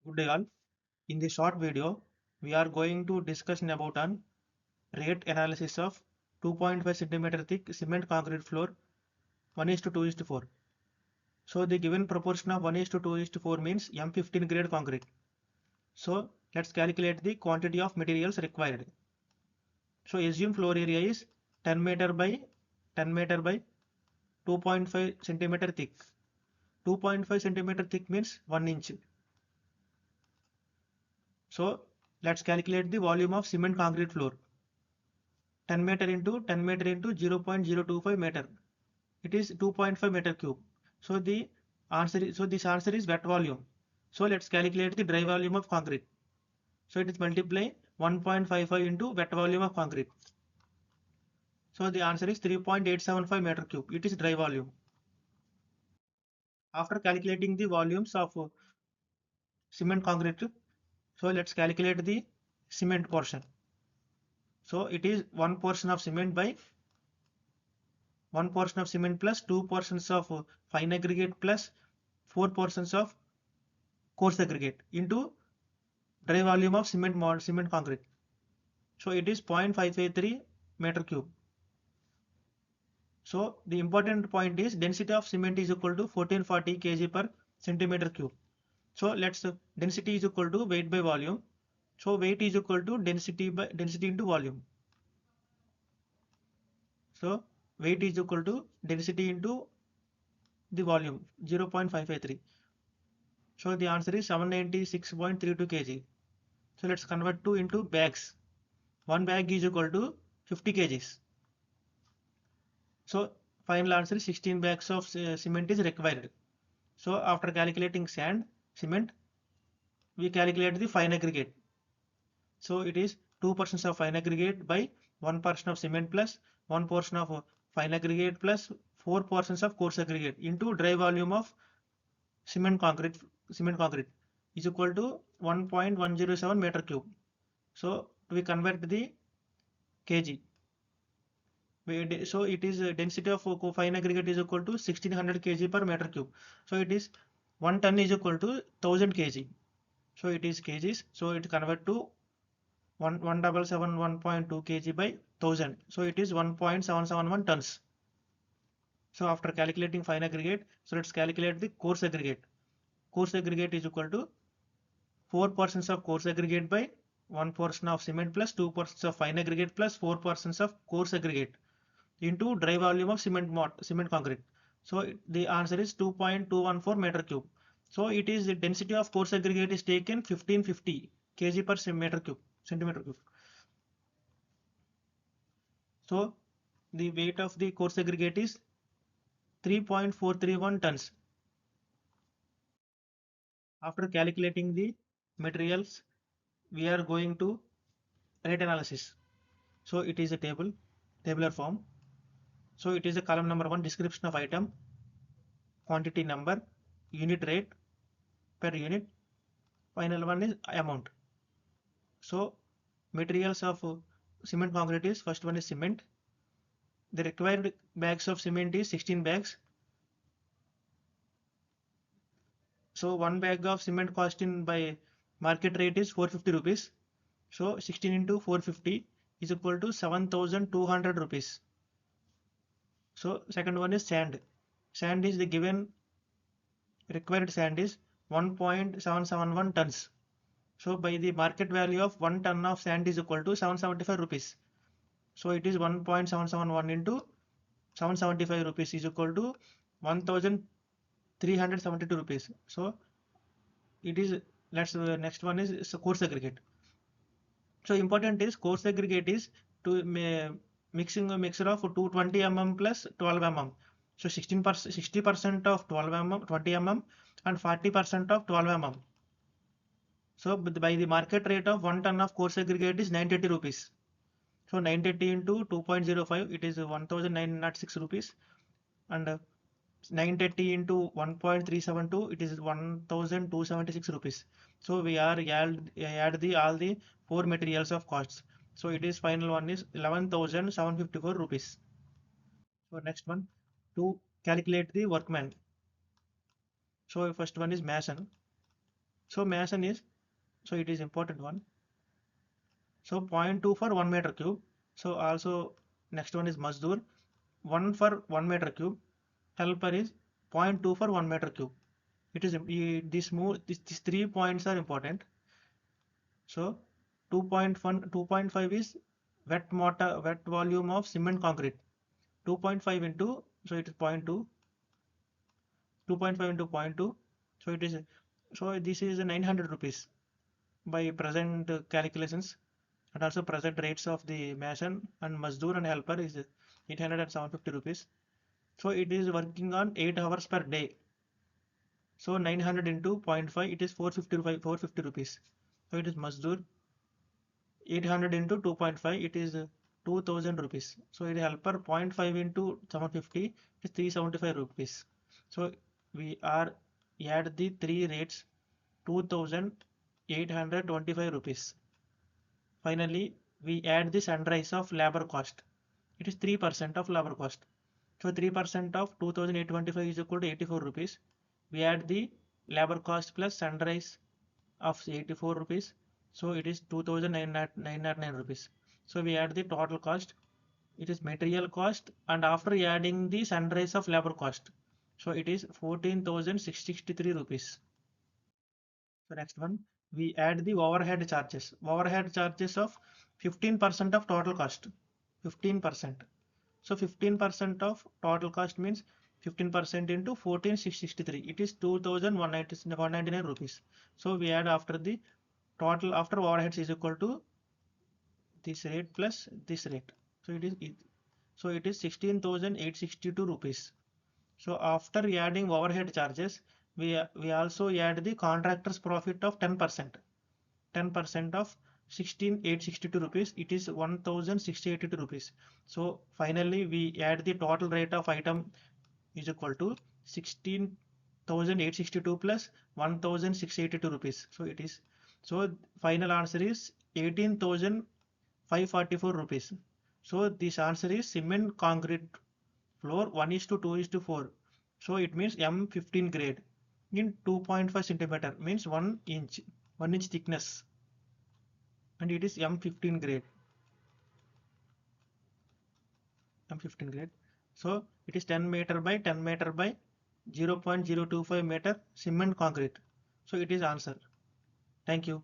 Good day all. In this short video, we are going to discuss about an rate analysis of 2.5 centimeter thick cement concrete floor 1:2:4. So the given proportion of 1:2:4 means M15 grade concrete. So let's calculate the quantity of materials required. So assume floor area is 10 meter by 10 meter by 2.5 centimeter thick. 2.5 centimeter thick means 1 inch. So let's calculate the volume of cement concrete floor. 10 meter into 10 meter into 0.025 meter. It is 2.5 meter cube. So this answer is wet volume. So let's calculate the dry volume of concrete. So it is multiply 1.55 into wet volume of concrete. So the answer is 3.875 meter cube. It is dry volume. After calculating the volumes of cement concrete, so let's calculate the cement portion. So it is one portion of cement plus 2 portions of fine aggregate plus 4 portions of coarse aggregate into dry volume of cement concrete. So it is 0.553 meter cube. So the important point is density of cement is equal to 1440 kg per centimeter cube. So let's density is equal to weight by volume. So weight is equal to density into volume. So weight is equal to density into the volume 0.553. So the answer is 796.32 kg. So let's convert into bags. One bag is equal to 50 kgs. So final answer is 16 bags of cement is required. So after calculating cement, we calculate the fine aggregate. So it is 2 portions of fine aggregate by 1 portion of cement plus 1 portion of fine aggregate plus 4 portions of coarse aggregate into dry volume of cement concrete is equal to 1.107 meter cube. So we convert the kg. So it is density of fine aggregate is equal to 1600 kg per meter cube. So it is 1 ton is equal to 1000 kg. So it is kgs. So it convert to 1771.2 kg by 1000. So it is 1.771 tons. So after calculating fine aggregate, so let's calculate the coarse aggregate. Coarse aggregate is equal to 4 portions of coarse aggregate by 1 portion of cement plus 2 portions of fine aggregate plus 4 portions of coarse aggregate into dry volume of cement concrete. So the answer is 2.214 meter cube. So it is the density of coarse aggregate is taken 1550 kg per centimeter cube. So the weight of the coarse aggregate is 3.431 tons. After calculating the materials, we are going to rate analysis. So it is a tabular form. So it is a column number 1, description of item, quantity number, unit rate per unit, final one is amount. So materials of cement concrete is, first one is cement. The required bags of cement is 16 bags. So one bag of cement costing by market rate is 450 rupees. So 16 into 450 is equal to 7200 rupees. So second one is sand. Sand is the given required sand is 1.771 tons. So by the market value of 1 ton of sand is equal to 775 rupees. So it is 1.771 into 775 rupees is equal to 1372 rupees. So it is, next one is coarse aggregate. So important is coarse aggregate is to mixing a mixture of 220 mm plus 12 mm. So 60% of 12 mm, 20 mm and 40% of 12 mm. So by the market rate of 1 ton of coarse aggregate is 980 rupees. So 980 into 2.05 it is 1906 rupees, and 930 into 1.372 it is 1276 rupees. So we are add the all the 4 materials of costs. So it is final one is 11,754 rupees. So next one, to calculate the workman. So first one is mason. So mason is, so it is important one. So 0.2 for 1 meter cube. So also next one is Mazdoor, 1 for 1 meter cube. Helper is 0.2 for 1 meter cube. It is these 3 points are important. So 2.5 is wet volume of cement concrete. 2.5 into, so it is 0.2, 2.5 into 0.2. So it is, so this is 900 rupees by present calculations, and also present rates of the mason and Mazdoor and helper is 800 and 750 rupees. So it is working on 8 hours per day. So 900 into 0.5, it is 450 rupees. So it is Mazdoor. 800 into 2.5, it is 2000 rupees. So it helper 0.5 into 750 is 375 rupees. So we are add the three rates, 2825 rupees. Finally, we add the sunrise of labor cost. It is 3% of labor cost. So 3% of 2825 is equal to 84 rupees. We add the labor cost plus sunrise of 84 rupees. So it is 2909 rupees. So we add the total cost. It is material cost, and after adding the sunrise of labor cost, so it is 14,663 rupees. So next one, we add the overhead charges. Overhead charges of 15% of total cost. 15%. So 15% of total cost means 15% into 14,663. It is 2,199 rupees. So we add after the total after overheads is equal to this rate plus this rate. So it is 16,862 rupees. So after adding overhead charges, we also add the contractor's profit of 10%. 10% of 16,862 rupees, it is 1,682 rupees. So finally we add the total rate of item is equal to 16,862 plus 1,682 rupees. So it is, so final answer is 18,544 rupees. So this answer is cement concrete floor 1:2:4. So it means M15 grade in 2.5 centimeter means 1 inch, 1 inch thickness, and it is M15 grade. M15 grade. So it is 10 meter by 10 meter by 0.025 meter cement concrete. So it is answer. Thank you.